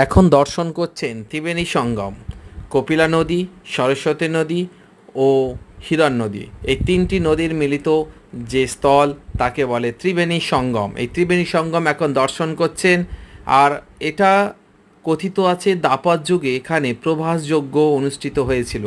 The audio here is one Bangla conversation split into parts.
এখন দর্শন করছেন ত্রিবেণী সঙ্গম, কপিলা নদী, সরস্বতী নদী ও হিরণ নদী। এই তিনটি নদীর মিলিত যে স্থল তাকে বলে ত্রিবেণী সঙ্গম। এই ত্রিবেণী সঙ্গম এখন দর্শন করছেন। আর এটা কথিত আছে দ্বাপর যুগে এখানে প্রভাস যজ্ঞ অনুষ্ঠিত হয়েছিল।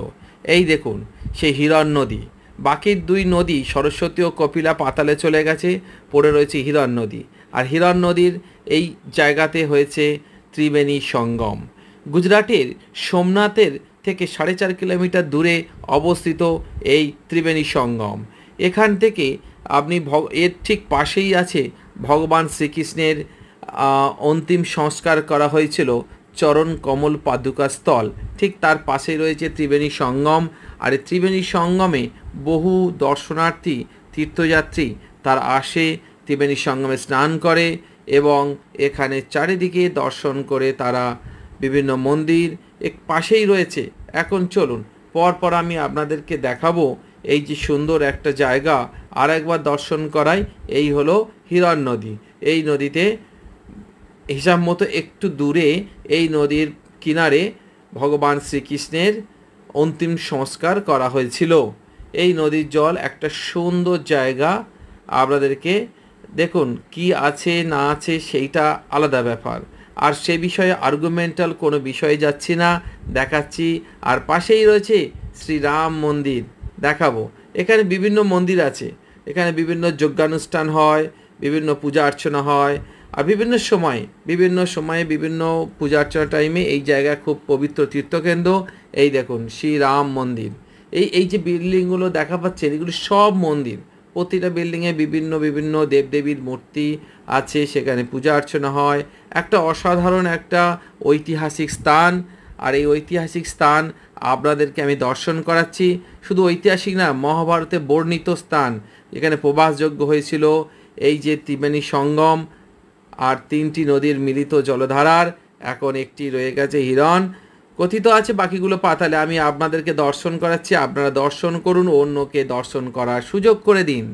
এই দেখুন সেই হিরণ নদী। বাকি দুই নদী সরস্বতী ও কপিলা পাতালে চলে গেছে, পড়ে রয়েছে হিরণ নদী। আর হিরণ নদীর এই জায়গাতে হয়েছে ত্রিবেণী সঙ্গম। গুজরাটের সোমনাথের থেকে 4.5 কিলোমিটার দূরে অবস্থিত এই ত্রিবেণী সঙ্গম। এখান থেকে আপনি এর ঠিক পাশেই আছে ভগবান শ্রীকৃষ্ণের অন্তিম সংস্কার করা হয়েছিল চরণ কমল পাদুকা স্থল। ঠিক তার পাশেই রয়েছে ত্রিবেণী সঙ্গম। আর এই ত্রিবেণী সঙ্গমে বহু দর্শনার্থী তীর্থযাত্রী তার আসে, ত্রিবেণী সঙ্গমে স্নান করে এবং এখানে চারিদিকে দর্শন করে তারা বিভিন্ন মন্দির এক পাশেই রয়েছে। এখন চলুন পরপর আমি আপনাদেরকে দেখাবো এই যে সুন্দর একটা জায়গা আর একবার দর্শন করাই। এই হলো হিরণ নদী। এই নদীতে হিসাব মতো একটু দূরে এই নদীর কিনারে ভগবান শ্রীকৃষ্ণের অন্তিম সংস্কার করা হয়েছিল। এই নদীর জল একটা সুন্দর জায়গা। আপনাদেরকে দেখুন কি আছে না আছে সেইটা আলাদা ব্যাপার, আর সে বিষয়ে আর্গুমেন্টাল কোনো বিষয়ে যাচ্ছি না, দেখাচ্ছি। আর পাশেই রয়েছে শ্রীরাম মন্দির, দেখাবো। এখানে বিভিন্ন মন্দির আছে, এখানে বিভিন্ন যজ্ঞানুষ্ঠান হয়, বিভিন্ন পূজা অর্চনা হয়। আর বিভিন্ন সময়ে বিভিন্ন পূজা অর্চনা টাইমে এই জায়গা খুব পবিত্র তীর্থকেন্দ্র। এই দেখুন শ্রীরাম মন্দির। এই যে বিল্ডিংগুলো দেখা পাচ্ছেন এগুলো সব মন্দির। প্রতিটা বিল্ডিংয়ে বিভিন্ন বিভিন্ন দেবদেবীর মূর্তি আছে, সেখানে পূজা অর্চনা হয়। একটা অসাধারণ একটা ঐতিহাসিক স্থান। আর এই ঐতিহাসিক স্থান আপনাদেরকে আমি দর্শন করাচ্ছি। শুধু ঐতিহাসিক না, মহাভারতে বর্ণিত স্থান। এখানে প্রভাসযজ্ঞ হয়েছিল। এই যে ত্রিবেণী সঙ্গম আর তিনটি নদীর মিলিত জলধারার এখন একটি রয়ে গেছে হিরণ। কথিত আছে বাকিগুলো পাতালে। আমি আপনাদেরকে দর্শন করাচ্ছি, আপনারা দর্শন করুন, অন্যকে দর্শন করার সুযোগ করে দিন।